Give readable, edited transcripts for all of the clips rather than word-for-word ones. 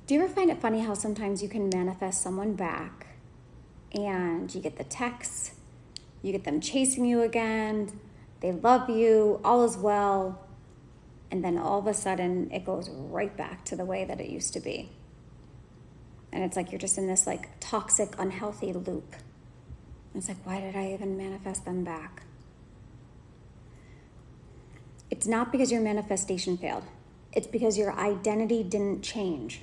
Do you ever find it funny how sometimes you can manifest someone back and you get the texts, you get them chasing you again, they love you, all is well, and then all of a sudden it goes right back to the way that it used to be. And it's like you're just in this like toxic, unhealthy loop. It's like, why did I even manifest them back? It's not because your manifestation failed. It's because your identity didn't change.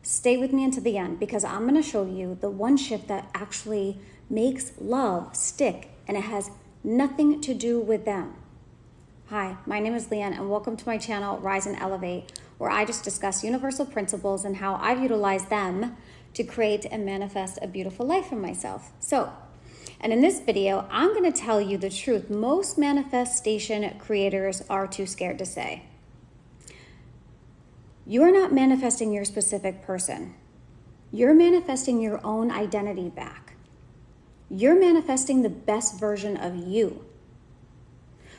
Stay with me until the end because I'm going to show you the one shift that actually makes love stick, and it has nothing to do with them. Hi, my name is Leanne, and welcome to my channel, Rise and Elevate, where I just discuss universal principles and how I've utilized them to create and manifest a beautiful life for myself. And in this video, I'm going to tell you the truth most manifestation creators are too scared to say. You're not manifesting your specific person. You're manifesting your own identity back. You're manifesting the best version of you.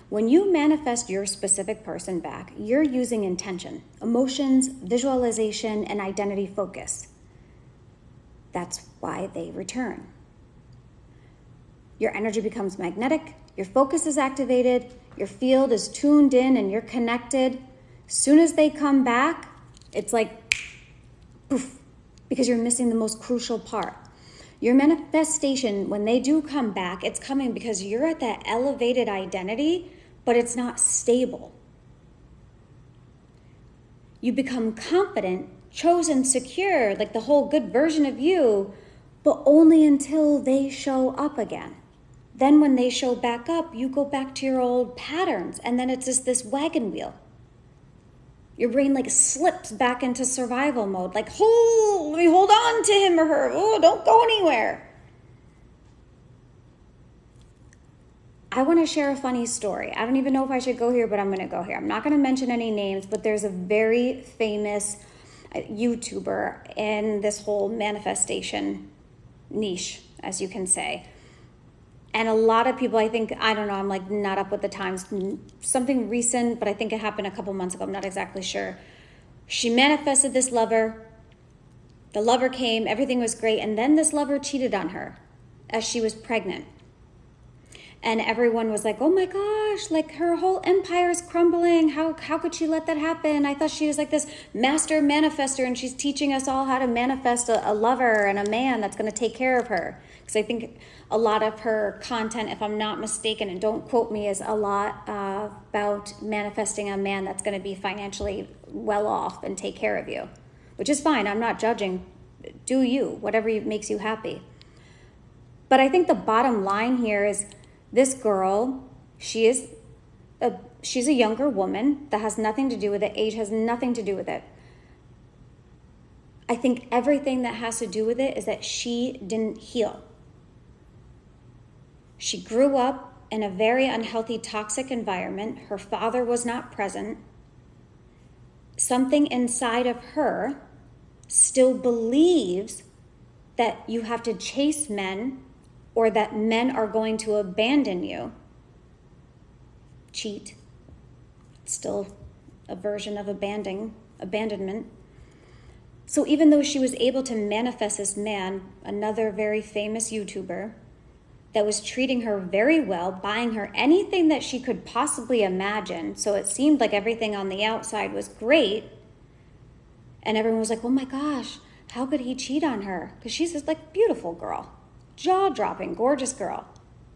When you manifest your specific person back, you're using intention, emotions, visualization, and identity focus. That's why they return. Your energy becomes magnetic, your focus is activated, your field is tuned in, and you're connected. Soon as they come back, it's like poof, because you're missing the most crucial part. Your manifestation, when they do come back, it's coming because you're at that elevated identity, but it's not stable. You become confident, chosen, secure, like the whole good version of you, but only until they show up again. Then when they show back up, you go back to your old patterns, and then it's just this wagon wheel. Your brain like slips back into survival mode, like, let me hold on to him or her. Oh, don't go anywhere. I want to share a funny story. I don't even know if I should go here, but I'm going to go here. I'm not going to mention any names, but there's a very famous YouTuber in this whole manifestation niche, as you can say. And a lot of people, I'm like not up with the times. Something recent, but I think it happened a couple months ago. I'm not exactly sure. She manifested this lover. The lover came, everything was great. And then this lover cheated on her as she was pregnant. And everyone was like, oh my gosh, like her whole empire is crumbling. How could she let that happen? I thought she was like this master manifester and she's teaching us all how to manifest a lover and a man that's going to take care of her. Because I think a lot of her content, if I'm not mistaken, and don't quote me, is a lot about manifesting a man that's going to be financially well off and take care of you, which is fine. I'm not judging. Do you, whatever makes you happy. But I think the bottom line here is this girl, she's a younger woman. That has nothing to do with it. Age has nothing to do with it. I think everything that has to do with it is that she didn't heal. She grew up in a very unhealthy, toxic environment. Her father was not present. Something inside of her still believes that you have to chase men or that men are going to abandon you. Cheat. It's still a version of abandonment. So even though she was able to manifest this man, another very famous YouTuber, that was treating her very well, buying her anything that she could possibly imagine, so it seemed like everything on the outside was great, and everyone was like, oh my gosh, how could he cheat on her? Because she's this like beautiful girl. Jaw-dropping, gorgeous girl.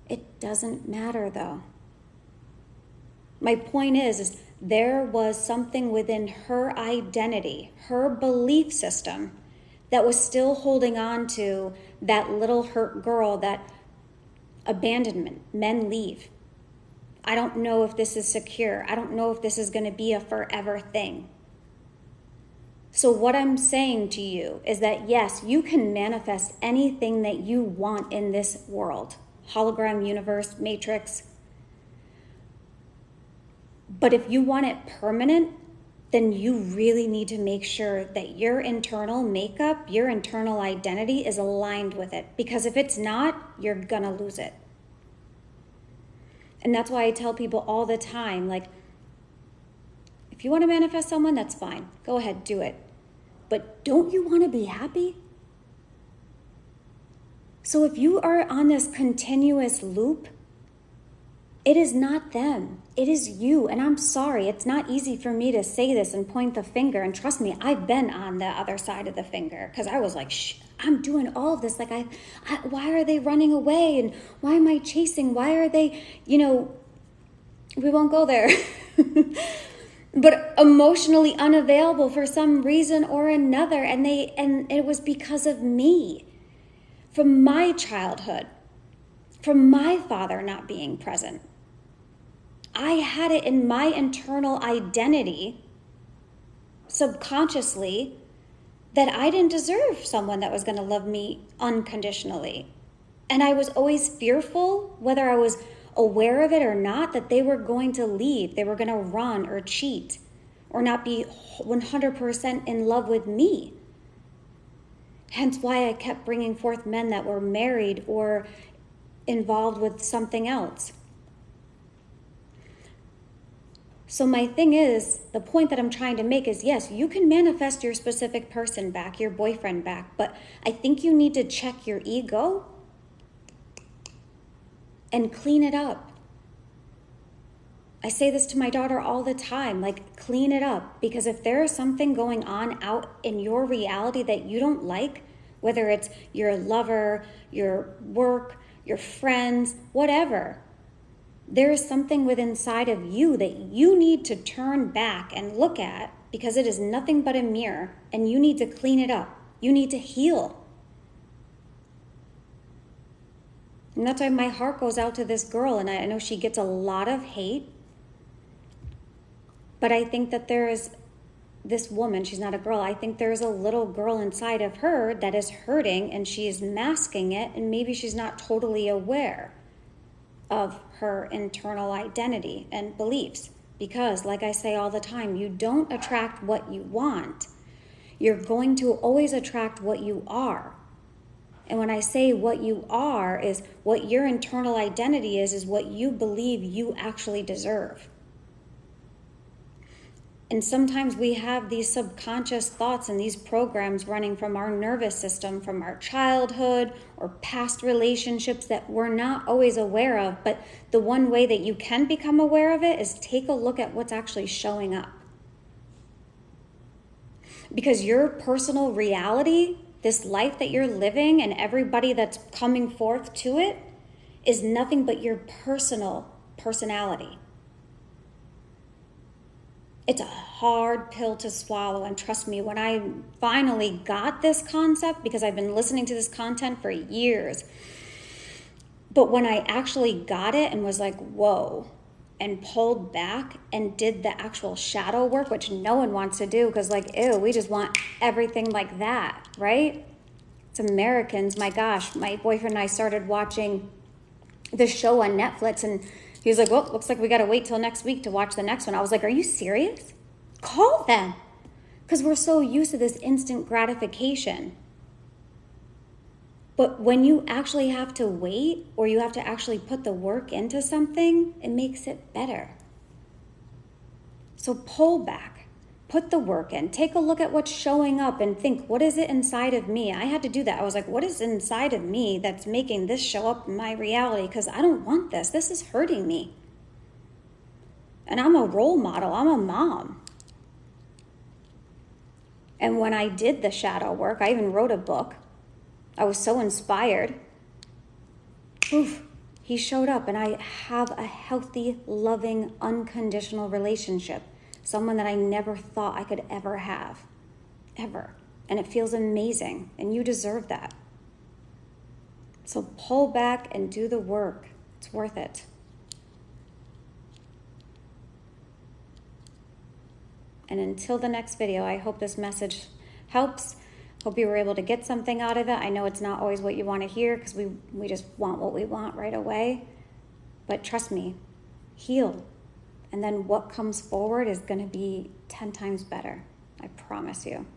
It doesn't matter though. My point is there was something within her identity, her belief system, that was still holding on to that little hurt girl, that abandonment. Men leave. I don't know if this is secure. I don't know if this is going to be a forever thing. So what I'm saying to you is that yes, you can manifest anything that you want in this world. Hologram, universe, matrix. But if you want it permanent, then you really need to make sure that your internal makeup, your internal identity is aligned with it. Because if it's not, you're gonna lose it. And that's why I tell people all the time, like, if you want to manifest someone, that's fine. Go ahead, do it. but don't you want to be happy? So if you are on this continuous loop, it is not them. It is you. And I'm sorry, it's not easy for me to say this and point the finger. And trust me, I've been on the other side of the finger because I was like, I'm doing all of this. Like, why are they running away? And why am I chasing? Why are they, we won't go there. But emotionally unavailable for some reason or another. And it was because of me. From my childhood. From my father not being present. I had it in my internal identity, subconsciously, that I didn't deserve someone that was going to love me unconditionally. And I was always fearful, whether I was aware of it or not, that they were going to leave, they were going to run or cheat, or not be 100% in love with me. Hence why I kept bringing forth men that were married or involved with something else. So my thing is, the point that I'm trying to make is, yes, you can manifest your specific person back, your boyfriend back, but I think you need to check your ego and clean it up. I say this to my daughter all the time, like, clean it up. Because if there is something going on out in your reality that you don't like, whether it's your lover, your work, your friends, whatever, there is something within inside of you that you need to turn back and look at, because it is nothing but a mirror, and you need to clean it up. You need to heal. And that's why my heart goes out to this girl, and I know she gets a lot of hate, but I think that there is this woman, she's not a girl, I think there's a little girl inside of her that is hurting, and she is masking it, and maybe she's not totally aware of her internal identity and beliefs. Because, like I say all the time, you don't attract what you want. You're going to always attract what you are. And when I say what you are, is what your internal identity is what you believe you actually deserve. And sometimes we have these subconscious thoughts and these programs running from our nervous system, from our childhood or past relationships that we're not always aware of. But the one way that you can become aware of it is take a look at what's actually showing up. Because your personal reality, this life that you're living and everybody that's coming forth to it, is nothing but your personal personality. It's a hard pill to swallow, and trust me, when I finally got this concept, because I've been listening to this content for years, but when I actually got it and was like, whoa, and pulled back and did the actual shadow work, which no one wants to do, because like, ew, we just want everything like that, right? It's Americans. My gosh, my boyfriend and I started watching the show on Netflix, and he was like, well, looks like we got to wait till next week to watch the next one. I was like, are you serious? Call them. Because we're so used to this instant gratification. But when you actually have to wait, or you have to actually put the work into something, it makes it better. So pull back. Put the work in. Take a look at what's showing up and think, what is it inside of me? I had to do that. I was like, what is inside of me that's making this show up in my reality? Because I don't want this. This is hurting me. And I'm a role model. I'm a mom. And when I did the shadow work, I even wrote a book. I was so inspired. Oof, he showed up, and I have a healthy, loving, unconditional relationship. Someone that I never thought I could ever have. Ever. And it feels amazing. And you deserve that. So pull back and do the work. It's worth it. And until the next video, I hope this message helps. Hope you were able to get something out of it. I know it's not always what you want to hear, because we just want what we want right away. But trust me, heal. And then what comes forward is going to be 10 times better. I promise you.